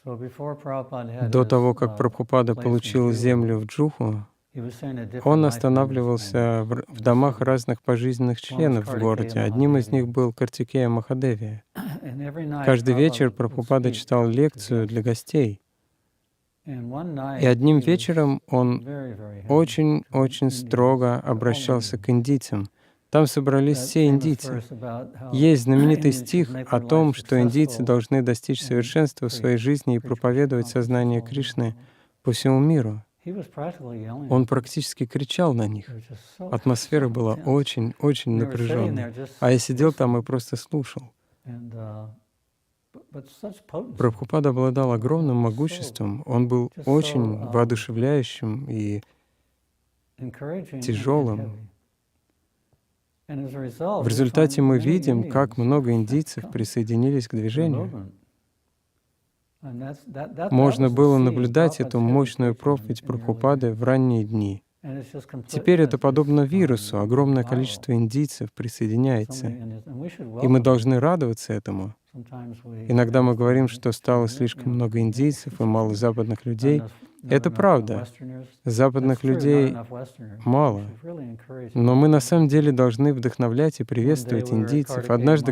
До того, как Прабхупада получил землю в Джуху, он останавливался в домах разных пожизненных членов в городе. Одним из них был Картикея Махадеви. Каждый вечер Прабхупада читал лекцию для гостей. И одним вечером он очень-очень строго обращался к индийцам. Там собрались все индийцы. Есть знаменитый стих о том, что индийцы должны достичь совершенства в своей жизни и проповедовать сознание Кришны по всему миру. Он практически кричал на них. Атмосфера была очень-очень напряженной. А я сидел там и просто слушал. Прабхупада обладал огромным могуществом. Он был очень воодушевляющим и тяжелым. В результате мы видим, как много индийцев присоединились к движению. Можно было наблюдать эту мощную проповедь Прабхупады в ранние дни. Теперь это подобно вирусу, огромное количество индийцев присоединяется, и мы должны радоваться этому. Иногда мы говорим, что стало слишком много индийцев и мало западных людей. Это правда. Западных людей мало. Но мы на самом деле должны вдохновлять и приветствовать индийцев. Однажды